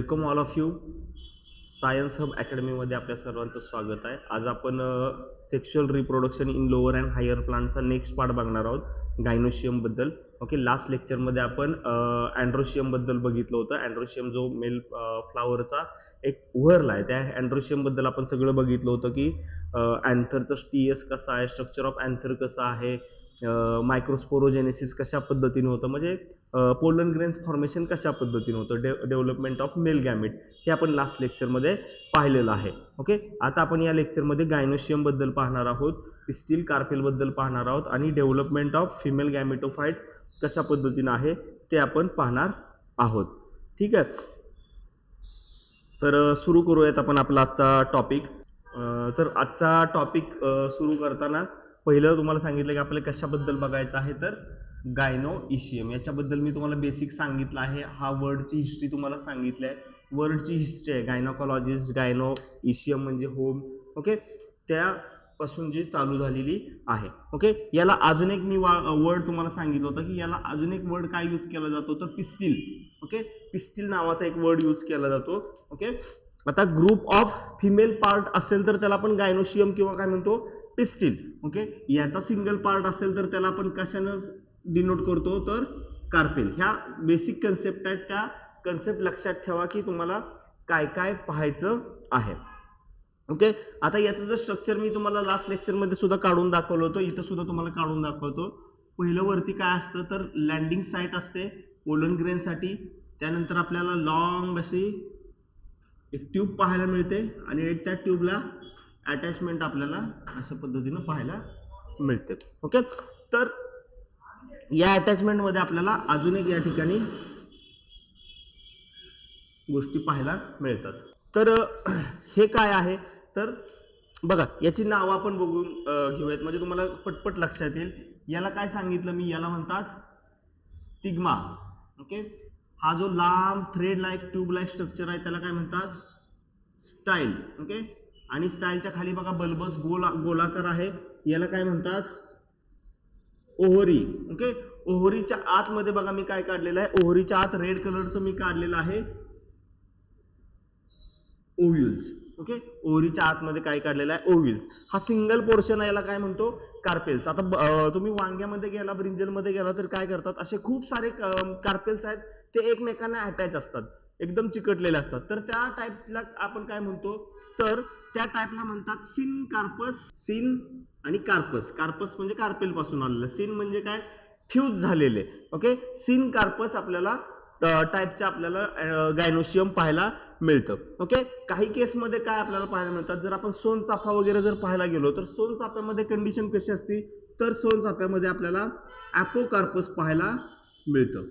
Welcome all of you. Science hub अकॅडमीमध्ये आपल्या सर्वांचं स्वागत आहे. आज आपण sexual reproduction in lower and higher प्लांटचा नेक्स्ट पार्ट बघणार आहोत, गायनोशियम बद्दल. ओके, लास्ट लेक्चरमध्ये आपण अँड्रोशियम बद्दल बघितलं होतं. अँड्रोशियम जो मेल फ्लावरचा एक व्हर्ल आहे, त्या अँड्रोशियम बद्दल आपण सगळं बघितलं होतं की अँथरचं टीएस कसा आहे, स्ट्रक्चर ऑफ अँथर कसं आहे, मायक्रोस्पोरोजेनेसिस कशा पद्धतीने होतं, म्हणजे पोलन ग्रेन्स फॉर्मेशन कशा पद्धतीने होतं, डेव्हलपमेंट ऑफ मेल गॅमेट, हे आपण लास्ट लेक्चरमध्ये पाहिलेलं आहे. ओके, आता आपण या लेक्चरमध्ये गायनोशियम बद्दल पाहणार आहोत, पिस्टिल कार्पेल बद्दल पाहणार आहोत आणि डेव्हलपमेंट ऑफ फिमेल गॅमेटोफाइट कशा पद्धतीने आहे ते आपण पाहणार आहोत. ठीक आहे, तर सुरू करूयात आपण आपला आजचा टॉपिक. तर आजचा टॉपिक सुरू करताना पहिलं तुम्हाला सांगितलं की आपल्याला कशाबद्दल बघायचं आहे, तर गायनोइशियम. याच्याबद्दल मी तुम्हाला बेसिक सांगितलं आहे. हा वर्डची हिस्ट्री तुम्हाला सांगितली आहे. वर्डची हिस्ट्री आहे गायनोकॉलॉजिस्ट, गायनोइशियम म्हणजे होम. ओके, त्यापासून जी चालू झालेली आहे. ओके, याला अजून एक मी वर्ड तुम्हाला सांगितलं होतं की याला अजून एक वर्ड काय यूज केला जातो, तर पिस्टिल. ओके, पिस्टिल नावाचा एक वर्ड यूज केला जातो. ओके, आता ग्रुप ऑफ फिमेल पार्ट असेल तर त्याला आपण गायनोशियम किंवा काय म्हणतो, पिस्टिल. ओके, याचा सिंगल पार्ट असेल तर त्याला आपण कशानं डिनोट करतो, तर कार्पेल. ह्या बेसिक कन्सेप्ट आहेत, त्या कन्सेप्ट लक्षात ठेवा की तुम्हाला काय काय पाहायचं आहे. ओके, आता याचं जर स्ट्रक्चर मी तुम्हाला लास्ट लेक्चरमध्ये सुद्धा काढून दाखवलं होतं, इथं सुद्धा तुम्हाला काढून दाखवतो. पहिलं वरती काय असतं, तर लँडिंग साईट असते पोलन ग्रेनसाठी. त्यानंतर आपल्याला लॉंग अशी एक ट्यूब पाहायला मिळते आणि त्या ट्यूबला अटॅचमेंट आपल्याला अशा पद्धतीनं पाहायला मिळते. ओके, तर या अटॅचमेंट मध्ये आपल्याला अजून एक या ठिकाणी गोष्टी पाहायला मिळतात. तर हे काय आहे, तर बघा याची नावं आपण बघून घेऊयात, म्हणजे तुम्हाला पटपट लक्षात येईल. याला काय सांगितलं मी, याला म्हणतात स्टिग्मा. ओके, हा जो लांब thread like tube like structure आहे त्याला काय म्हणतात, स्टाईल. ओके, आणि स्टाईलच्या खाली बघा बल्बस गोलाकार आहे, याला काय म्हणतात, ओव्हरी. ओके, ओव्हरीच्या आतमध्ये बघा मी काय काढलेलं आहे, ओव्हरीच्या आत रेड कलरचं मी काढलेलं आहे ओव्ह्यूल्स. ओके, ओव्हरीच्या आतमध्ये काय काढलेलं आहे, ओव्ह्यूल्स. हा सिंगल पोर्शन आहे, याला काय म्हणतो, कार्पेल्स. आता तुम्ही वांग्यामध्ये गेला, ब्रिंजलमध्ये गेला तर काय करतात, असे खूप सारे कार्पेल्स आहेत, ते एकमेकांना अटॅच असतात, एकदम चिकटलेले असतात. तर त्या टाईपला आपण काय म्हणतो, तर त्या टाईपला म्हणतात सिन कार्पस. सिन आणि कार्पस, कार्पस म्हणजे कार्पेल पासून आलेलं, सिन म्हणजे काय, फ्यूज झालेले. ओके, सिन कार्पस आपल्याला टाईपच्या आपल्याला गायनोशियम पाहायला मिळतं. ओके, काही केसमध्ये काय आपल्याला पाहायला मिळतात, जर आपण सोनचाफा वगैरे जर पाहायला गेलो तर सोनचाफ्यामध्ये कंडिशन कशी असते, तर सोनचाफ्यामध्ये आपल्याला अपोकार्पस पाहायला मिळतं.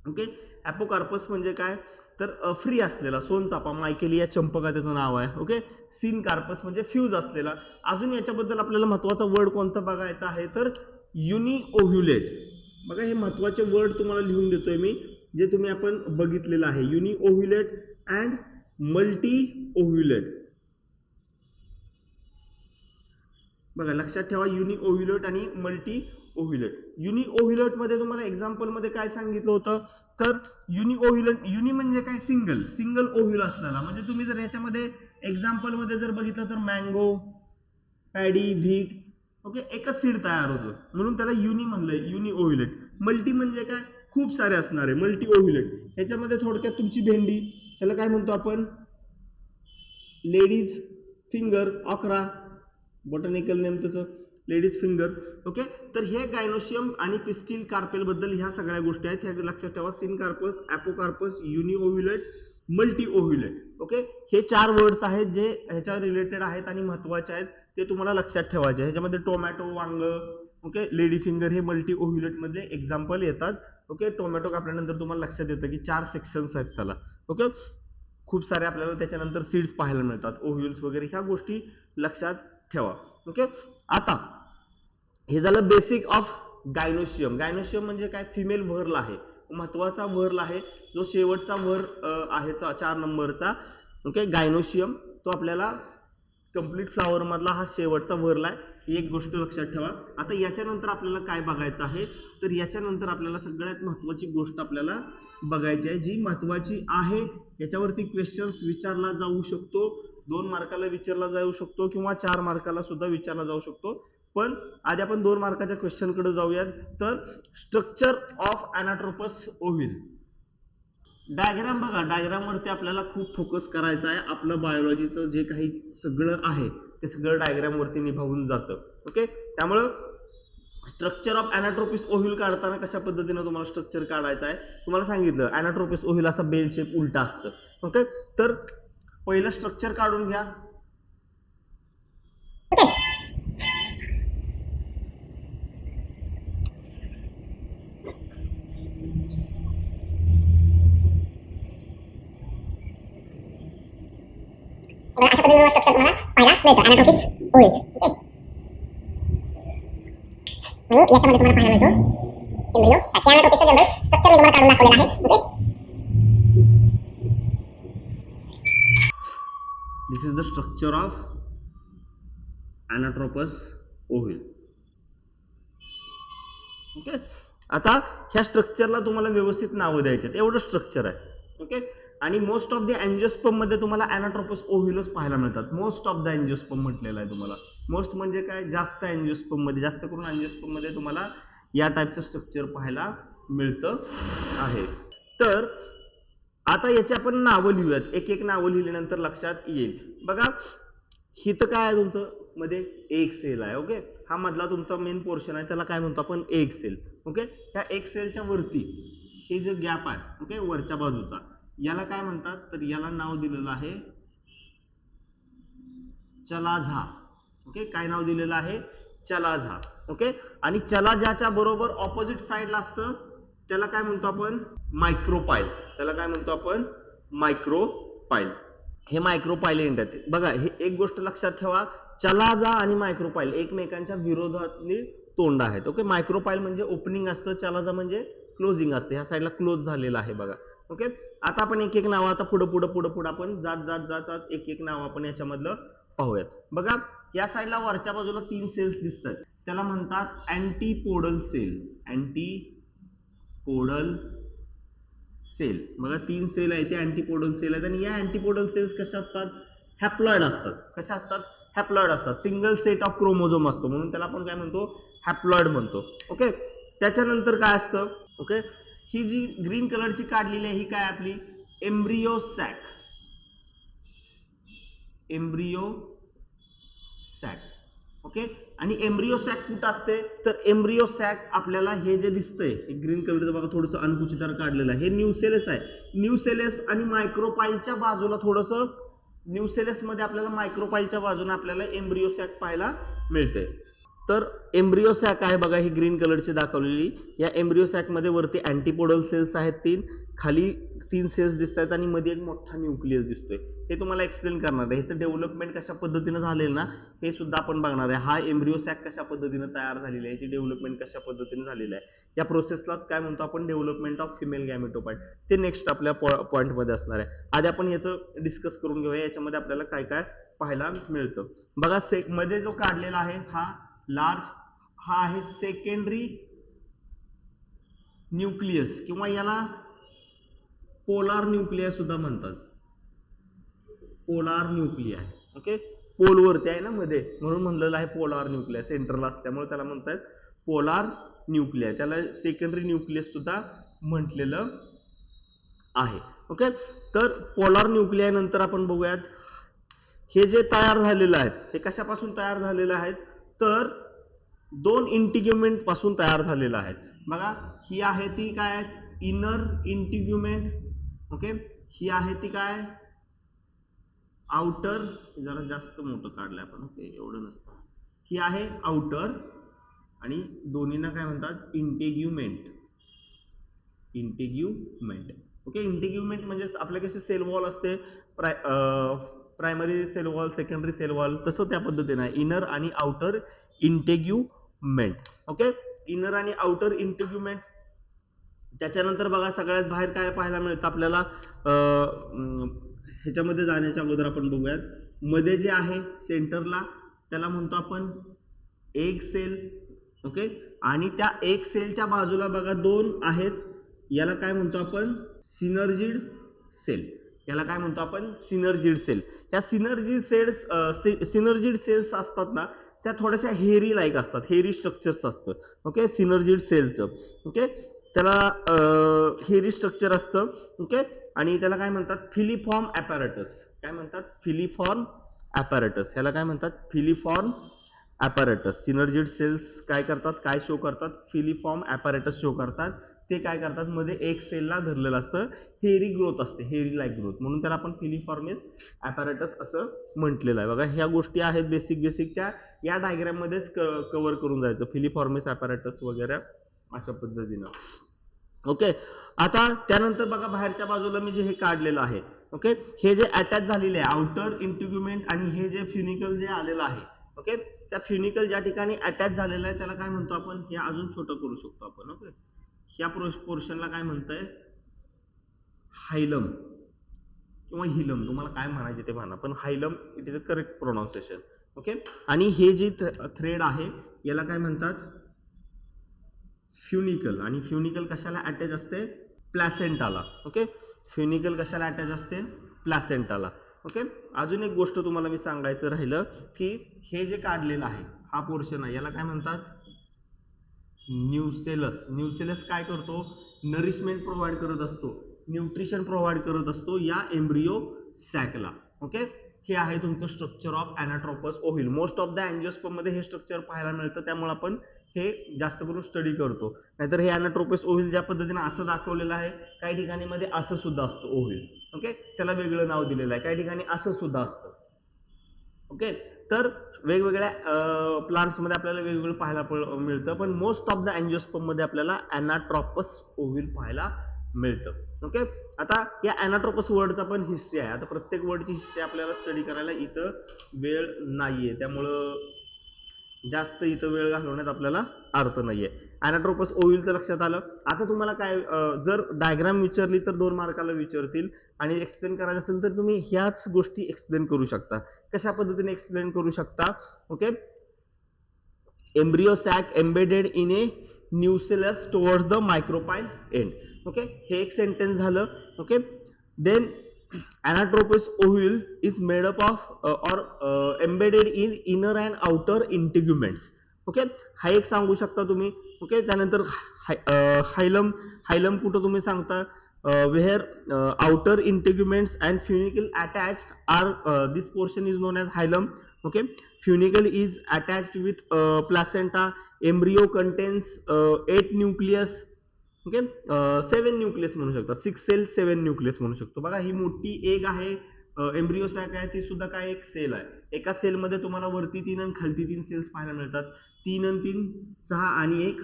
ओके, अपोकार्पस म्हणजे काय, तर फ्री असलेला सोनचाफा, मायकेलिया चंपका त्याचं नाव आहे. ओके, सिन कार्पस म्हणजे फ्यूज असलेला. अजून याच्याबद्दल आपल्याला महत्वाचा वर्ड कोणता बघायचा आहे, तर युनिओव्ह्युलेट. बघा हे महत्वाचे वर्ड तुम्हाला लिहून देतोय मी, जे तुम्ही आपण बघितलेलं आहे, युनिओव्ह्युलेट अँड मल्टी ओव्ह्युलेट. बघा लक्षात ठेवा, युनिओव्ह्युलेट आणि मल्टी ओव्ह्युलेट. युनिओव्ह्युलेट मध्ये तुम्हाला एक्झाम्पल मध्ये काय सांगितलं होतं, तर युनिओव्ह्युलेट, युनि म्हणजे काय, सिंगल, सिंगल ओव्ह्यूल असलेला. म्हणजे तुम्ही जर याच्यामध्ये एक्झाम्पल मध्ये जर बघितलं तर मँगो, पॅडी, व्हीट, ओके, एकच सीड तयार होतं, म्हणून त्याला युनि म्हणलंय, युनिओव्ह्युलेट. मल्टी म्हणजे काय, खूप सारे असणारे, मल्टी ओव्ह्युलेट. ह्याच्यामध्ये थोडक्यात तुमची भेंडी, त्याला काय म्हणतो आपण, ladies finger, okra, botanical name त्याचं लेडीज फिंगर. ओके, तर हे गायनोशियम आणि पिस्टिल कार्पेल बद्दल ह्या सगळ्या गोष्टी आहेत, ह्या लक्षात ठेवा. Syncarpous, apocarpous, uniovulate, multi ovulate. Okay, हे 4 वर्ड्स आहेत जे ह्याच्या रिलेटेड आहेत आणि महत्वाचे आहेत, ते तुम्हाला लक्षात ठेवायचे. ह्याच्यामध्ये टोमॅटो, वांग, ओके, लेडी फिंगर हे मल्टी ओव्ह्युलेट मध्ये एक्झाम्पल येतात. ओके, टोमॅटो कापल्यानंतर तुम्हाला लक्षात येतं की 4 सेक्शन्स आहेत त्याला. ओके, खूप सारे आपल्याला त्याच्यानंतर सीड्स पाहायला मिळतात, ओव्ह्यूल्स वगैरे, ह्या गोष्टी लक्षात ठेवा. ओके, आता हे झालं बेसिक ऑफ गायनोशियम. गायनोशियम म्हणजे काय, फिमेल व्हर्ल आहे, महत्वाचा व्हर्ल आहे, जो शेवटचा व्हर्ल आहे 4 नंबरचा. ओके, गायनोशियम तो आपल्याला कंप्लीट फ्लावर मधला हा शेवटचा व्हर्ल आहे. ही एक गोष्ट लक्षात ठेवा. आता याच्यानंतर आपल्याला काय बघायचं आहे, तर याच्यानंतर आपल्याला सगळ्यात महत्त्वाची गोष्ट आपल्याला बघायची आहे, जी महत्त्वाची आहे. याच्यावरती क्वेश्चन्स विचारला जाऊ शकतो, 2 मार्काला विचारला जाऊ शकतो किंवा 4 मार्काला सुद्धा विचारला जाऊ शकतो. पण आधी आपण 2 मार्काच्या क्वेश्चन कडे जाऊयात. तर स्ट्रक्चर ऑफ अॅनाट्रोपस ओव्हिल. डायग्राम बघा, डायग्राम वरती आपल्याला खूप फोकस करायचा आहे. आपलं बायोलॉजीचं जे काही सगळं आहे ते सगळं डायग्राम वरती निभावून जातं. ओके, त्यामुळं स्ट्रक्चर ऑफ अॅनाट्रोपिस ओव्हिल काढताना कशा पद्धतीने तुम्हाला स्ट्रक्चर काढायचं आहे तुम्हाला सांगितलं. अॅनाट्रोपिस ओव्हिल असा बेल शेप उलटा असतं. ओके, तर पहिलं स्ट्रक्चर काढून घ्या. अशा पद्धतीने स्ट्रक्चर तुम्हाला पाहायला मिळतं अॅनाटॉमिक्स ओव्हिल. ओके, आणि याच्यामध्ये तुम्हाला पाहायला मिळतो एम्ब्रियो अॅनाटॉमिकचं जनरल स्ट्रक्चर मी तुम्हाला काढून दाखवलेलं आहे. Okay, this is the structure of anatropous ovule. Okay, आता ह्या स्ट्रक्चरला तुम्हाला व्यवस्थित नावं द्यायची आहेत, एवढं स्ट्रक्चर आहे. ओके, आणि मोस्ट ऑफ द अँजिओस्पर्म मध्ये तुम्हाला अॅनाट्रोपस ओव्हिलच पाहायला मिळतात. मोस्ट ऑफ द अँजिओस्पर्म म्हटलेलं आहे तुम्हाला. मोस्ट म्हणजे काय, जास्त अँजिओस्पर्म मध्ये, जास्त करून अँजिओस्पर्म मध्ये तुम्हाला या टाईपचं स्ट्रक्चर पाहायला मिळतं आहे. तर आता याची आपण नावं लिहूयात, एक एक नावं लिहिल्यानंतर लक्षात येईल. बघा, हिथं काय आहे तुमचं मध्ये एक सेल आहे. ओके, हा मधला तुमचा मेन पोर्शन आहे, त्याला काय म्हणतो आपण, एक सेल. ओके, ह्या एक सेलच्या वरती हे जे गॅप आहे, ओके, वरच्या बाजूचा, याला काय म्हणतात, तर याला नाव दिलेलं आहे चलाझा. ओके, काय नाव दिलेलं आहे, चलाझा. ओके, आणि चलाझाच्या बरोबर ऑपोजिट साइडला असतं त्याला काय म्हणतो आपण, मायक्रोपाईल. त्याला काय म्हणतो आपण, मायक्रोपाईल. हे मायक्रोपाइलेंट आहेत. बघा, हे एक गोष्ट लक्षात ठेवा, चलाझा आणि मायक्रोपाईल एकमेकांच्या विरोधातली तोंड आहेत. ओके, मायक्रोपाईल म्हणजे ओपनिंग असतं, चलाझा म्हणजे क्लोजिंग असते. ह्या साईडला क्लोज झालेलं आहे बघा. ओके, आता आपण एक एक नाव, आता पुढे पुढे पुढे पुढे आपण जात जात जात जात एक एक नाव आपण याच्यामधलं पाहूयात. बघा, या साईडला वरच्या बाजूला 3 सेल्स दिसतात, त्याला म्हणतात अँटीपोडल सेल. अँटीपोडल सेल. बघा, 3 सेल आहे ते अँटीपोडल सेल आहेत. आणि या अँटीपोडल सेल्स कशा असतात, हॅप्लॉइड असतात. कशा असतात, हॅप्लॉइड असतात. सिंगल सेट ऑफ क्रोमोझोम असतो, म्हणून त्याला आपण काय म्हणतो, हॅप्लॉइड म्हणतो. ओके, त्याच्यानंतर काय असतं, ओके, ही जी ग्रीन कलरची काढलेली आहे ही काय आपली embryo sac. Embryo sac. Okay, आणि एम्ब्रियो सॅक कुठं असते, तर एम्ब्रियो सॅक आपल्याला हे जे दिसतंय ग्रीन कलरचं बघा, थोडंसं अणकुचीदार काढलेलं आहे, हे न्यूसेलस आहे. न्यूसेलस आणि मायक्रोपाईलच्या बाजूला थोडंसं, न्यूसेलस मध्ये आपल्याला मायक्रोपाईलच्या बाजूने आपल्याला एम्ब्रियो सॅक पाहायला मिळते. तर एम्ब्रियो सॅक आहे बघा, ही ग्रीन कलरची दाखवलेली. या एम्ब्रियो सॅक मध्ये वरती अँटीपोडल सेल्स आहेत 3, खाली 3 सेल्स दिसत आहेत आणि मध्ये एक मोठा न्यूक्लियस दिसतोय. हे तुम्हाला एक्सप्लेन करणार आहे. ह्याचं डेव्हलपमेंट कशा पद्धतीने झालेलं ना हे सुद्धा आपण बघणार आहे. हा एम्ब्रियो सॅक कशा पद्धतीने तयार झालेली आहे, याची डेव्हलपमेंट कशा पद्धतीने झालेली आहे, या प्रोसेसलाच काय म्हणतो आपण, डेव्हलपमेंट ऑफ फिमेल गॅमेटोफाइट. ते नेक्स्ट आपल्या पॉइंट मध्ये असणार आहे. आधी आपण याचं डिस्कस करून घेऊया, याच्यामध्ये आपल्याला काय काय पाहायला मिळतं. बघा, मध्ये जो काढलेला आहे हा लार्ज, हा आहे सेकंडरी न्यूक्लियस किंवा याला पोलार न्यूक्लियस सुद्धा म्हणतात. पोलार न्यूक्लिया. ओके, पोल वरती आहे ना मध्ये, म्हणून म्हणलेलं आहे पोलार न्यूक्लिया, सेंट्रल असल्यामुळे त्याला म्हणतात पोलार न्यूक्लिया. त्याला सेकंडरी न्यूक्लियस सुद्धा म्हटलेलं आहे. ओके, तर पोलार न्यूक्लिया नंतर आपण बघूयात हे जे तयार झालेलं आहे हे कशापासून तयार झालेलं आहे, तर 2 इंटिग्युमेंट पासून तयार झालेलं आहे. बघा, ही आहे ती काय, इनर इंटिग्युमेंट. ओके, ही आहे ती काय, आउटर. जरा जास्त मोठं काढलंय आपण, ओके, एवढं नसतं. ही आहे आउटर आणि दोन्हींना काय म्हणतात, इंटिग्युमेंट. इंटिग्युमेंट. ओके, इंटिग्युमेंट म्हणजे आपल्या कशी सेल वॉल असते, primary cell wall, secondary cell wall, तसं त्या पद्धतीने आहे. इनर आणि आउटर इंटिग्युमेंट. ओके, इनर आणि आउटर इंटिग्युमेंट. त्याच्यानंतर बघा, सगळ्यात बाहेर काय पाहायला मिळतं आपल्याला, ह्याच्यामध्ये जाण्याच्या अगोदर आपण बघूयात, मध्ये जे आहे सेंटरला त्याला म्हणतो आपण एक सेल. ओके, आणि त्या एक सेलच्या बाजूला बघा दोन आहेत, याला काय म्हणतो आपण सिनर्जिड सेल. याला काय म्हणतो आपण सिनर्जिड सेल. या सिनर्जिड सेल्स असतात ना, त्या थोड्याशा हेरी लाईक असतात, हेरी स्ट्रक्चर्स असतं. Okay, synergid सेलचं. ओके, त्याला हेरी स्ट्रक्चर असतं. ओके, आणि त्याला काय म्हणतात फिलिफॉर्म ॲपॅरेटस. काय म्हणतात फिलिफॉर्म ॲपॅरेटस. ह्याला काय म्हणतात फिलिफॉर्म ॲपॅरेटस. सिनर्जिड सेल्स काय करतात, काय शो करतात, फिलिफॉर्म ॲपॅरेटस शो करतात. ते काय करतात, मध्ये एक सेलला धरलेलं असतं, हेरी ग्रोथ असते, हेरी लाईक ग्रोथ, म्हणून त्याला आपण फिलिफॉर्मिस ॲपॅरेटस असं म्हटलेलं आहे. बघा ह्या गोष्टी आहेत बेसिक त्या या डायग्राम मध्येच कव्हर करून जायचं, फिलिफॉर्मिस ॲपॅरेटस वगैरे अशा पद्धतीनं. ओके, आता त्यानंतर बघा बाहेरच्या बाजूला मी जे हे काढलेलं आहे. ओके, हे जे अटॅच झालेले आहे आउटर इंटिग्युमेंट आणि हे जे फ्युनिकल जे आलेलं आहे. ओके, त्या फ्युनिकल ज्या ठिकाणी अटॅच झालेलं आहे त्याला काय म्हणतो आपण, हे अजून छोटं करू शकतो आपण. ओके, ह्या पोर्शनला काय म्हणतंय हायलम किंवा हिलम, तुम्हाला काय म्हणायचे ते म्हणा, पण hilum it is a correct pronunciation. Okay, आणि हे जे थ्रेड आहे याला काय म्हणतात फ्युनिकल. आणि फ्युनिकल कशाला अटॅच असते, प्लॅसेंटाला. ओके, फ्युनिकल कशाला अटॅच असते, प्लॅसेंटाला. ओके, अजून एक गोष्ट तुम्हाला मी सांगायचं राहिलं की हे जे काढलेलं आहे हा पोर्शन आहे याला काय म्हणतात न्यूसेलस. न्यूसेलस काय करतो, नरिशमेंट प्रोव्हाइड करत असतो, न्यूट्रिशन प्रोव्हाइड करत असतो या एम्ब्रियो सॅकला. ओके, हे आहे तुमचं structure of anatropous ovule. Most of the angiosperm मध्ये हे स्ट्रक्चर पाहायला मिळतं, त्यामुळे आपण हे जास्त करून स्टडी करतो. नाहीतर हे अॅनाट्रोपस ओव्हिल ज्या पद्धतीने असं दाखवलेलं आहे, काही ठिकाणी मध्ये असं सुद्धा असतं ओव्हिल. ओके, त्याला वेगळं नाव दिलेलं आहे, काही ठिकाणी असं सुद्धा असतं. ओके, तर वेगवेगळ्या प्लांट्स मध्ये आपल्याला वेगवेगळं पाहायला मिळतं, पण मोस्ट ऑफ द अँजिओस्पर्म मध्ये आपल्याला अॅनाट्रोपस ओव्हिल पाहायला मिळतं. ओके, आता या अॅनाट्रोपस वर्डचा पण हिस्ट्री आहे. आता प्रत्येक वर्डची हिस्ट्री आपल्याला स्टडी करायला इथं वेळ नाहीये, त्यामुळं जास्त इथं वेळ घालवण्यात आपल्याला अर्थ नाहीये. अॅनाट्रोपस ओव्हिलचं लक्षात आलं. आता तुम्हाला काय जर डायग्राम विचारली तर 2 मार्काला विचारतील, आणि एक्सप्लेन करायचं असेल तर तुम्ही ह्याच गोष्टी एक्सप्लेन करू शकता. कशा पद्धतीने एक्सप्लेन करू शकता, okay, embryo sac embedded in a nucellus towards the micropyle end. Okay, हे एक सेंटेन्स झालं. Okay, then anatropous ovule is made up of or embedded in inner and outer integuments. Okay, हा एक सांगू शकता तुम्ही. ओके, त्यानंतर हायलम. हायलम कुठं तुम्ही सांगता, where outer integuments and funicle attached are this portion is known as hilum. Okay, funicle is attached with placenta. Embryo contains 8 nucleus. Okay, 7 nucleus म्हणू शकता, 6 सेल 7 न्यूक्लियस म्हणू शकतो. बघा ही मोठी एग आहे, एम्ब्रियो सॅक आहे, ती सुद्धा काय एक सेल आहे. एका सेल मध्ये तुम्हाला वरती 3 आणि खालती 3 सेल्स पाहायला मिळतात. 3 आणि 3 6 आणि 1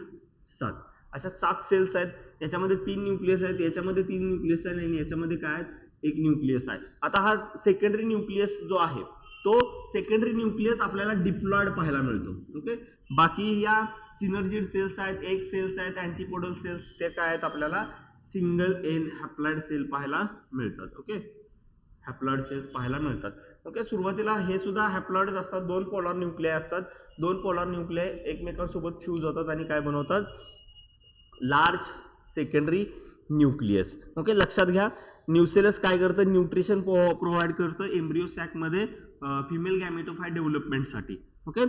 7, अशा 7 सेल्स आहेत. याच्यामध्ये 3 न्यूक्लियस आहेत, याच्यामध्ये 3 न्यूक्लियस आहे, आणि याच्यामध्ये काय आहेत 1 न्यूक्लियस आहे. आता हा सेकंडरी न्यूक्लियस जो आहे तो सेकंडरी न्यूक्लियस आपल्याला डिप्लॉइड पाहायला मिळतो. ओके, बाकी या सिनर्जिड सेल्स आहेत, एक सेल्स आहेत, अँटीपोडल सेल्स, ते काय आहेत आपल्याला सिंगल एन हॅप्लॉइड सेल पाहायला मिळतात. ओके, हॅप्लॉइड सेल्स पाहायला मिळतात. ओके, सुरुवातीला हे सुद्धा हॅप्लॉइड असतात, 2 पोलार न्यूक्लियाय असतात. 2 पोलार न्यूक्लियाय एकमेकांसोबत फ्यूज होतात आणि काय बनवतात लार्ज सेकंडरी न्यूक्लियस. ओके, लक्षात घ्या, न्यूसेलस काय करतं, न्यूट्रिशन प्रोव्हाइड करतं एम्ब्रियो सॅक मध्ये फिमेल गॅमेटोफाइट डेव्हलपमेंटसाठी. ओके,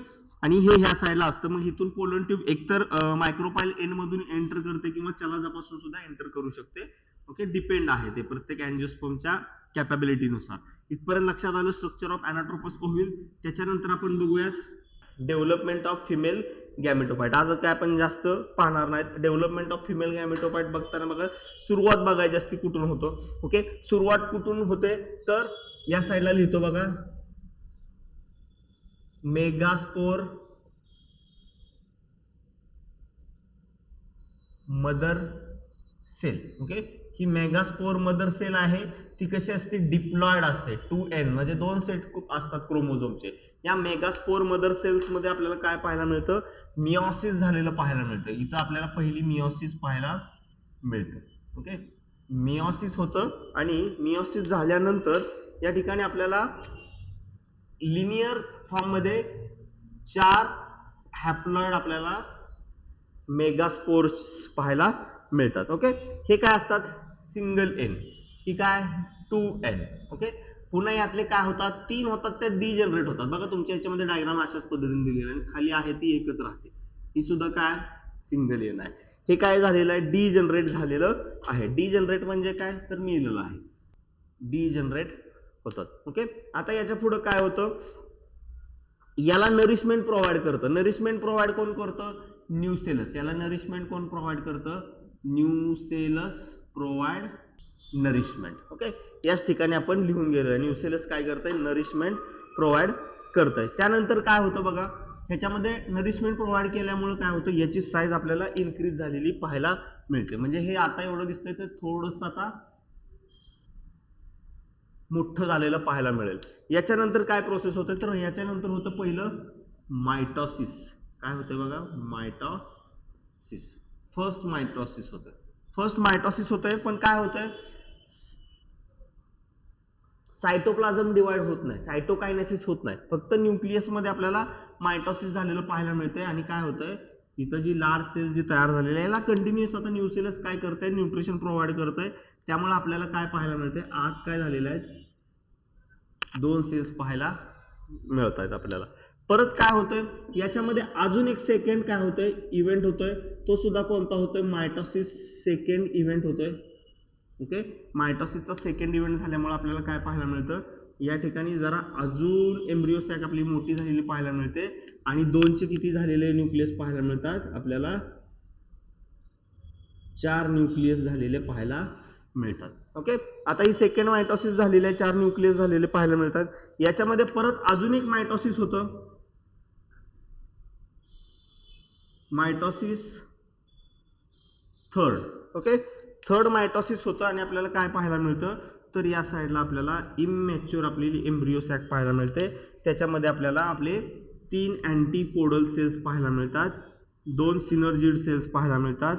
आणि हे ह्या साईडला असतं. मग इथून पोलन ट्यूब एकतर मायक्रोपाइल एन मधून एंटर करते किंवा चलाजापासून सुद्धा एंटर करू शकते. ओके, डिपेंड आहे ते प्रत्येक अँजिओस्पर्मच्या कॅपॅबिलिटीनुसार. इथपर्यंत लक्षात आलं स्ट्रक्चर ऑफ अॅनाट्रोपस ओव्हिल. त्याच्यानंतर आपण बघूयात डेव्हलपमेंट ऑफ फिमेल गॅमेटोफाइट. आज काय आपण जास्त पाहणार नाहीत. डेव्हलपमेंट ऑफ फिमेल गॅमेटोफाइट बघताना बघा सुरुवात बघायची असते कुठून होतो. ओके, सुरुवात कुठून होते तर या साईडला लिहितो बघा, मेगास्पोर मदर सेल. ओके, ही मेगास्पोर मदर सेल आहे, ती कशी असते डिप्लॉइड असते. 2n म्हणजे 2 सेट असतात क्रोमोझोमचे. या मेगास्पोर मदर सेल्स मध्ये आपल्याला काय पाहायला मिळतं, मिओसिस झालेलं पाहायला मिळतं. इथं आपल्याला पहिली मिओसिस पाहायला मिळते. ओके, मिओसिस होतं, आणि मिओसिस झाल्यानंतर या ठिकाणी आपल्याला लिनियर फॉर्म मध्ये 4 हॅप्लॉइड आपल्याला मेगास्पोर्स पाहायला मिळतात. ओके, हे काय असतात सिंगल एन, ही काय 2n. ओके, पुन्हा यातले काय होतात 3 होतात ते डिजनरेट होतात. बघा तुमच्या याच्यामध्ये डायग्राम अशाच पद्धतीने दिलेली आहे आणि खाली आहे ती एकच राहते, ही सुद्धा काय सिंगल एन आहे. हे काय झालेलं आहे डिजनरेट झालेलं आहे. डिजनरेट म्हणजे काय तर मिळालेलं आहे, डिजनरेट होतात. ओके, आता याच्या पुढे काय होतं, याला नरिशमेंट प्रोव्हाइड करतं. नरिशमेंट प्रोव्हाइड कोण करतं न्यूसेलस. याला नरिशमेंट कोण प्रोव्हाइड करतं न्यूसेलस प्रोव्हाइड नरिशमेंट. ओके, याच ठिकाणी आपण लिहून गेलोय न्यूसेलस काय करतंय नरिशमेंट प्रोव्हाइड करतंय. त्यानंतर काय होतं बघा, ह्याच्यामध्ये नरिशमेंट प्रोव्हाइड केल्यामुळे काय होतं याची साईज आपल्याला इन्क्रीज झालेली पाहायला मिळते. म्हणजे हे आता एवढं दिसतंय तर थोडंसं आता मोठं झालेलं पाहायला मिळेल. याच्यानंतर काय प्रोसेस होते तर याच्यानंतर होतं पहिलं मायटॉसिस. काय होतं बघा मायटॉसिस, फर्स्ट मायटॉसिस होतं. फर्स्ट मायटॉसिस होतंय पण काय होतंय सायटोप्लाझम डिवाइड होत नाही, सायटोकायनेसिस होत नाही, फक्त न्यूक्लियस मध्ये आपल्याला मायटॉसिस झालेलं पाहायला मिळतंय. आणि काय होतंय इथं जी लार्ज सेल जी तयार झालेली आहे याला कंटिन्युअस आता न्यूसेलस काय करतंय न्यूट्रिशन प्रोव्हाइड करतंय. त्यामुळे आपल्याला काय पाहायला मिळतंय आत काय झालेलं आहे 2 सेल्स पाहायला मिळत आहेत आपल्याला. परत काय होतंय याच्यामध्ये अजून एक सेकंड काय होतंय इव्हेंट होतोय, तो सुद्धा कोणता होतोय मायटॉसिस सेकंड इव्हेंट होतोय. ओके, मायटॉसिसचा सेकंड इव्हेंट झाल्यामुळे आपल्याला काय पाहायला मिळतं या ठिकाणी जरा अजून एम्ब्रियो सॅक आपली मोठी झालेली पाहायला मिळते आणि 2चे किती झालेले न्यूक्लियस पाहायला मिळतात आपल्याला 4 न्यूक्लियस झालेले पाहायला मिळतात. ओके, आता ही सेकंड मायटॉसिस झालेली आहे, 4 न्यूक्लियस झालेले पाहायला मिळतात. याच्यामध्ये परत अजून एक मायटॉसिस होतं, mitosis third. Okay, third mitosis होतं आणि आपल्याला काय पाहायला मिळतं तर या साईडला आपल्याला इमॅच्युअर आपली एम्ब्रियो सॅक पाहायला मिळते. त्याच्यामध्ये आपल्याला आपले 3 अँटीपोडल सेल्स पाहायला मिळतात, 2 सिनर्जिड सेल्स पाहायला मिळतात.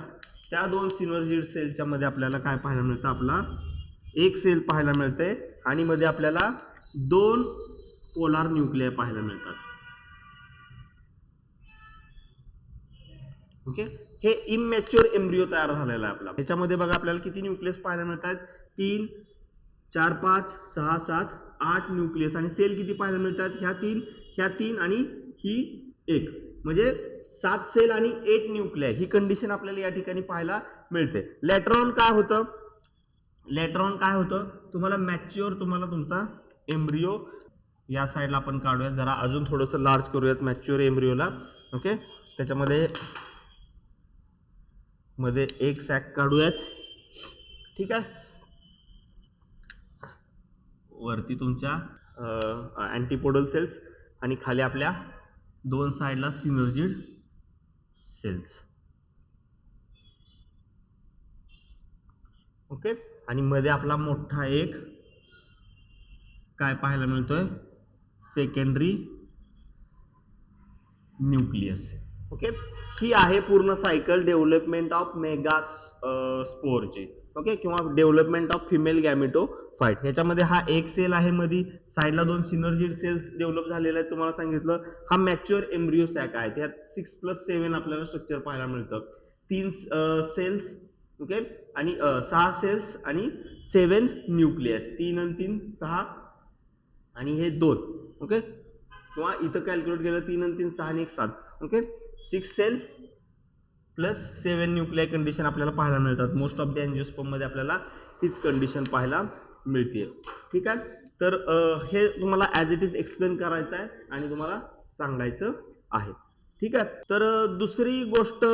त्या 2 सिनर्जिड सेलच्या मध्ये आपल्याला काय पाहायला मिळतं आपला एक सेल पाहायला मिळते आणि मध्ये आपल्याला 2 पोलार न्यूक्लियाय पाहायला मिळतात. ओके, हे इमॅच्युअर एम्ब्रियो तयार झालेला आहे आपला. याच्यामध्ये बघा आपल्याला किती न्यूक्लियस पाहायला मिळतात 3 4 5 6 7 8 न्यूक्लियस आणि सेल किती पाहायला मिळतात ह्या 3 आणि ही 1, म्हणजे 7 सेल आणि 8 न्यूक्लियाय ही कंडिशन आपल्याला या ठिकाणी पाहायला मिळते. लेटर ऑन काय होतं तुम्हाला मॅच्युअर तुम्हाला तुमचा एम्ब्रियो या साईडला आपण काढूयात, जरा अजून थोडंसं लार्ज करूयात मॅच्युअर एम्ब्रियोला. ओके, त्याच्यामध्ये एक सॅक काढूयात. ठीक आहे, वरती तुमच्या अँटीपोडल सेल्स आणि खाली आपल्या 2 साईडला सिनर्जिड सेल्स. ओके, आणि मध्ये आपला मोठा एक काय पाहायला मिळतोय सेकंडरी न्यूक्लियस. ओके, ही आहे पूर्ण सायकल डेव्हलपमेंट ऑफ मेगास्पोरची. ओके, किंवा डेव्हलपमेंट ऑफ फिमेल गॅमेटोफाइट. ह्याच्यामध्ये हा एक सेल आहे, मध्ये साईडला 2 सिनर्जिड सेल्स डेव्हलप झालेले आहेत तुम्हाला सांगितलं. हा मॅच्युअर एम्ब्रियो सॅक आहे, त्यात 6+7 आपल्याला स्ट्रक्चर पाहायला मिळतं. 3 सेल्स ओके आणि 6 सेल्स आणि 7 न्यूक्लियस, 3 आणि 3 6 आणि हे 2. ओके, किंवा इथं कॅल्क्युलेट केलं 3 आणि 3 6 आणि 1 7. Okay, 6 cell plus 7 nuclear condition आपल्याला पाहायला मिळतात. मोस्ट ऑफ द एंजिओस्पर्म मध्ये आपल्याला हीच कंडिशन पाहायला मिळते. ठीक आहे, तर हे तुम्हाला ॲज इट इज एक्सप्लेन करायचं आहे आणि तुम्हाला सांगायचं आहे. ठीक आहे, तर दुसरी गोष्ट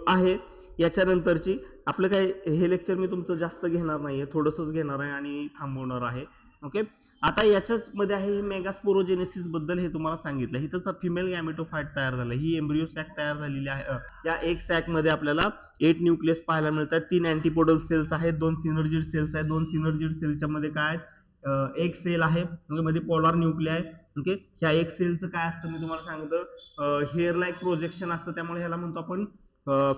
आहे याच्यानंतरची. आपलं काय हे लेक्चर मी तुमचं जास्त घेणार नाहीये, थोडंसंच घेणार आहे आणि थांबवणार आहे. ओके, आता याच्याच मध्ये आहे मेगास्पोरोजेनेसिस बद्दल हे तुम्हाला सांगितलं. इथं फिमेल गॅमेटोफाइट तयार झालं, ही एम्ब्रियो सॅक तयार झालेली आहे. या एक सॅक मध्ये आपल्याला 8 न्यूक्लियस पाहायला मिळतात, 3 अँटीपोडल सेल्स आहेत, 2 सिनर्जिड सेल्स आहेत. 2 सिनर्जिड सेलच्या मध्ये काय एक सेल आहे मध्ये पोलार न्यूक्लियाय. ओके, ह्या एक सेलचं काय असतं मी तुम्हाला सांगतो, हेअर लाईक प्रोजेक्शन असतं, त्यामुळे ह्याला म्हणतो आपण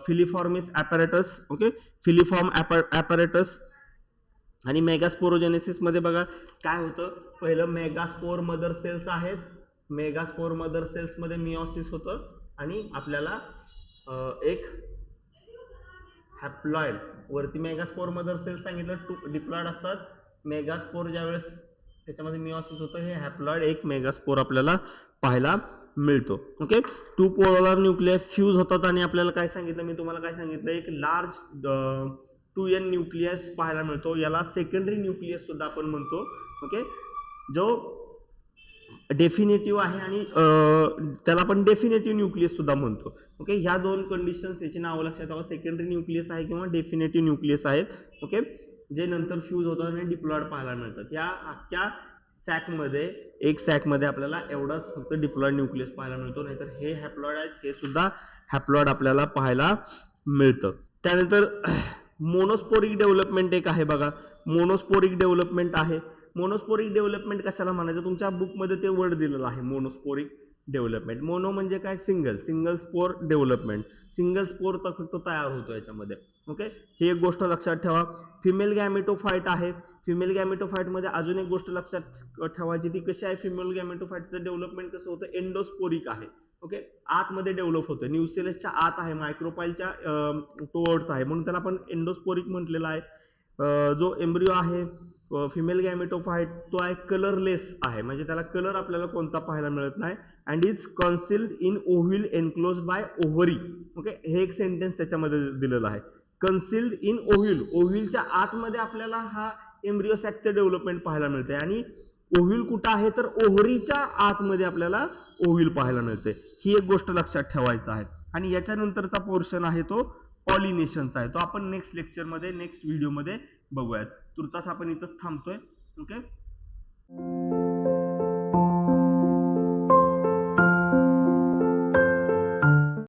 filiformis apparatus. Okay, filiform apparatus. आणि मेगास्पोरोजेनेसिस मध्ये बघा काय होतं, पहिलं मेगास्पोर मदर सेल्स आहेत, मेगास्पोर मदर सेल्स मध्ये मिओसिस होतं आणि आपल्याला एक हॅप्लॉइड वरती मेगास्पोर मदर सेल्स सांगितलं डिप्लॉइड असतात. मेगास्पोर ज्यावेळेस त्याच्यामध्ये मिओसिस होतं हे हॅप्लॉइड एक मेगास्पोर आपल्याला पाहायला मिळतो. Okay, two polar nucleus fuse होतात आणि आपल्याला काय सांगितलं, मी तुम्हाला काय सांगितलं, एक लार्ज 2n न्यूक्लियस पाहायला मिळतो. याला सेकंडरी न्यूक्लियस सुद्धा आपण म्हणतो. ओके, जो डेफिनेटिव्ह आहे आणि त्याला आपण डेफिनेटिव्ह न्यूक्लियस सुद्धा म्हणतो. ओके, ह्या दोन कंडिशन्स याची नावं लक्षात ठेवा, सेकंडरी न्यूक्लियस आहे किंवा डेफिनेटिव्ह न्यूक्लियस आहेत. ओके, जे नंतर फ्यूज होतात आणि डिप्लॉइड पाहायला मिळतात. या अख्ख्या एक सॅकमध्ये आपल्याला एवढाच फक्त डिप्लॉइड न्यूक्लियस पाहायला मिळतो, नाहीतर हे हॅप्लॉइड आहेत, हे सुद्धा हॅप्लॉइड आपल्याला पाहायला मिळतं. त्यानंतर मोनोस्पोरिक डेव्हलपमेंट एक आहे बघा, मोनोस्पोरिक डेव्हलपमेंट आहे. मोनोस्पोरिक डेव्हलपमेंट कशाला म्हणायचं, तुमच्या बुकमध्ये ते वर्ड दिलेलं आहे मोनोस्पोरिक डेव्हलपमेंट. मोनो म्हणजे काय, single spore development, single spore फक्त तयार होतो याच्यामध्ये. ओके, ही एक गोष्ट लक्षात ठेवा. फिमेल गॅमेटोफाइट आहे. फिमेल गॅमेटोफाइट मध्ये अजून एक गोष्ट लक्षात ठेवायची, ती कशी आहे, फिमेल गॅमेटोफाइटचं डेव्हलपमेंट कसं होतं, एंडोस्पोरिक आहे. ओके, आतमध्ये डेव्हलप होतं, न्यूसेलसच्या आत आहे, मायक्रोपाईलच्या टुवर्ड्स आहे, म्हणून त्याला आपण एंडोस्पोरिक म्हटलेलं आहे. जो एम्ब्रिओ आहे फिमेल गॅमेटोफाइट तो आहे कलरलेस आहे, म्हणजे त्याला कलर आपल्याला कोणता पाहायला मिळत नाही. And is concealed in ovule enclosed by ovary. Okay, हे एक सेंटेन्स त्याच्यामध्ये दिलेलं आहे, कन्सिल्ड इन ओव्हिल. ओव्हिलच्या आतमध्ये आपल्याला हा एम्ब्रिओ सॅकचं डेव्हलपमेंट पाहायला मिळते आणि ओव्हिल कुठं आहे तर ओव्हरीच्या आतमध्ये आपल्याला ओव्हिल पाहायला मिळते. ही एक गोष्ट लक्षात ठेवायचं आहे. आणि याच्यानंतरचा पोर्शन आहे तो पॉलिनेशनचा आहे, तो आपण नेक्स्ट लेक्चरमध्ये नेक्स्ट व्हिडिओमध्ये बघूयात. तुर्तास आपण इथंच थांबतोय. ओके.